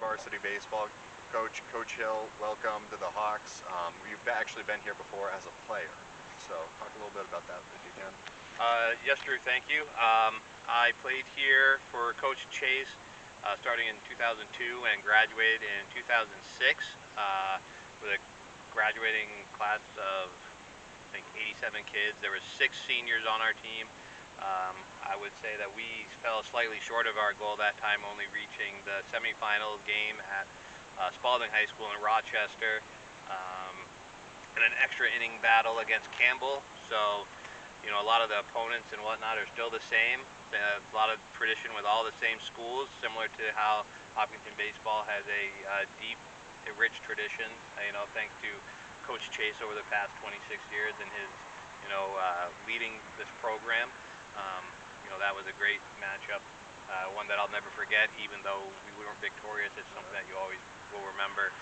varsity baseball coach, Coach Hill. Welcome to the Hawks. You've actually been here before as a player, so talk a little bit about that if you can. Yes, Drew, thank you. I played here for Coach Chase starting in 2002 and graduated in 2006 with a graduating class of, I think, 87 kids. There were 6 seniors on our team. I would say that we fell slightly short of our goal that time, only reaching the semifinal game at Spalding High School in Rochester, and an extra inning battle against Campbell. So, you know, a lot of the opponents and whatnot are still the same. A lot of tradition with all the same schools, similar to how Hopkinton baseball has a deep, rich tradition. You know, thanks to Coach Chase over the past 26 years and his, leading this program. You know, that was a great matchup, one that I'll never forget. Even though we weren't victorious, it's something that you always will remember.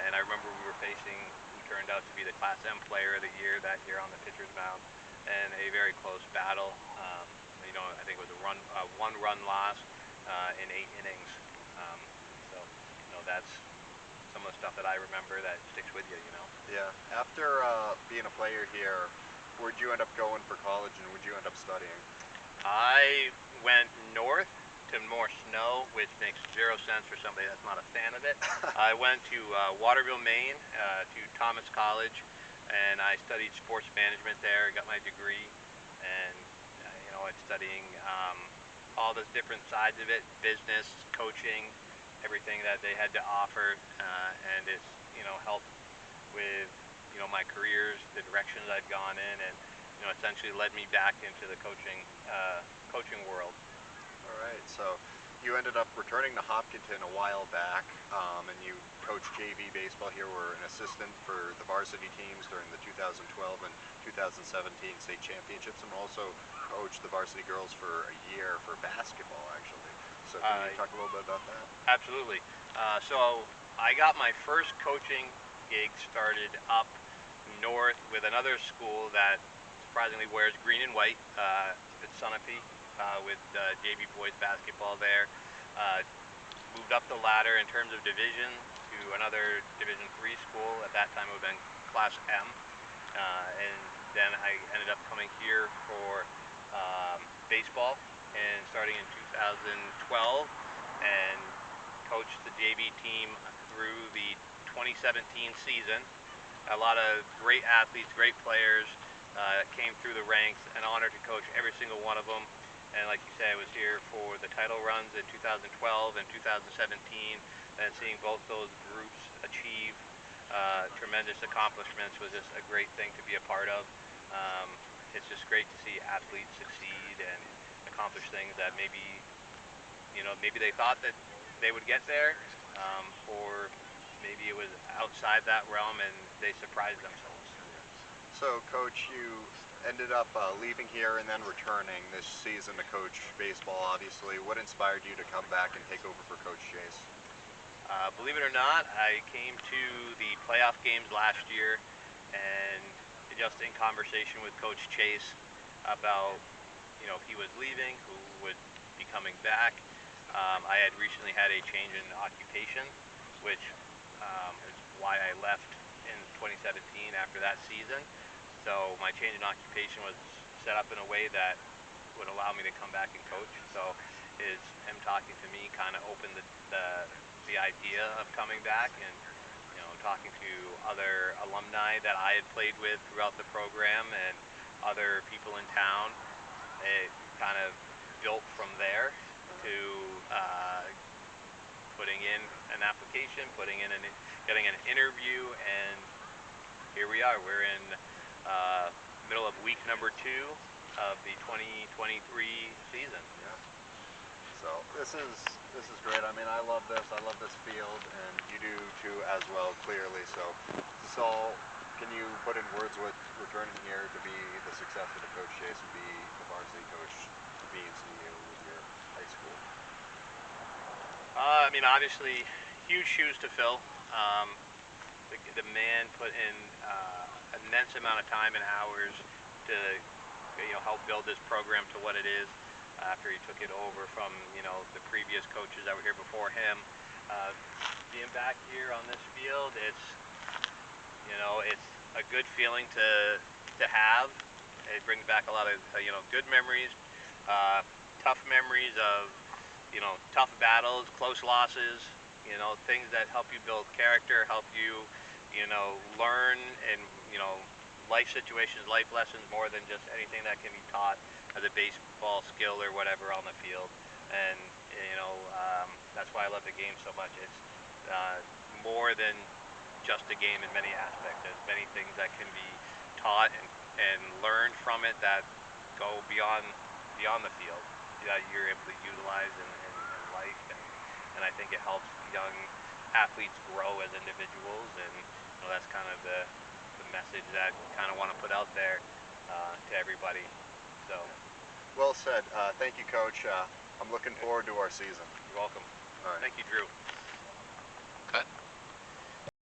And I remember we were facing who turned out to be the Class M Player of the Year that year on the pitcher's mound, and a very close battle. You know, I think it was a one-run loss in 8 innings. So, you know, that's some of the stuff that I remember that sticks with you. You know. Yeah. After being a player here, where'd you end up going for college, and where'd you end up studying? I went north to more snow, which makes 0 sense for somebody that's not a fan of it. I went to Waterville, Maine, to Thomas College, and I studied sports management there, got my degree, and you know, it's studying all the different sides of it, business, coaching, everything that they had to offer, and it's, you know, helped with, you know, my careers, the directions I've gone in, and, you know, essentially led me back into the coaching world. All right, so you ended up returning to Hopkinton a while back, and you coached JV baseball here, were an assistant for the varsity teams during the 2012 and 2017 state championships, and also coached the varsity girls for a year for basketball, actually. So can you talk a little bit about that? Absolutely. So I got my first coaching gig started up north with another school that surprisingly wears green and white. It's Sunapee, with JV boys basketball there. Moved up the ladder in terms of division to another Division III school. At that time it would have been Class M. And then I ended up coming here for baseball, and starting in 2012, and coached the JV team through the 2017 season. A lot of great athletes, great players came through the ranks, and honored to coach every single one of them. And like you say, I was here for the title runs in 2012 and 2017, and seeing both those groups achieve tremendous accomplishments was just a great thing to be a part of. It's just great to see athletes succeed and accomplish things that maybe, you know, maybe they thought that they would get there, or maybe it was outside that realm and they surprised themselves. So, Coach, you ended up leaving here and then returning this season to coach baseball, obviously. What inspired you to come back and take over for Coach Chase? Believe it or not, I came to the playoff games last year, and just in conversation with Coach Chase about, you know, if he was leaving, who would be coming back. I had recently had a change in occupation, which is why I left in 2017 after that season. So my change in occupation was set up in a way that would allow me to come back and coach. So him talking to me kind of opened the idea of coming back, and, you know, talking to other alumni that I had played with throughout the program and other people in town. It kind of built from there to putting in an application, getting an interview, and here we are. We're in middle of week number 2 of the 2023 season. Yeah. So this is great. I mean, I love this. I love this field, and you do too as well, clearly. So can you put in words what returning here to be the successor to Coach Chase and be the varsity coach means to you with your high school? I mean, obviously, huge shoes to fill. The man put in an immense amount of time and hours to, you know, help build this program to what it is. After he took it over from, you know, the previous coaches that were here before him, Uh, Being back here on this field, it's a good feeling to have. It brings back a lot of good memories, tough memories of tough battles, close losses. Things that help you build character, help you learn and life situations, life lessons more than just anything that can be taught as a baseball skill or whatever on the field. And that's why I love the game so much. It's more than just a game in many aspects. There's many things that can be taught and learned from it that go beyond the field that you're able to utilize in life, and I think it helps young athletes grow as individuals, and that's kind of the message that I kind of want to put out there to everybody. So Well said. Thank you, Coach. I'm looking forward to our season. you're welcome. All right. Thank you, Drew.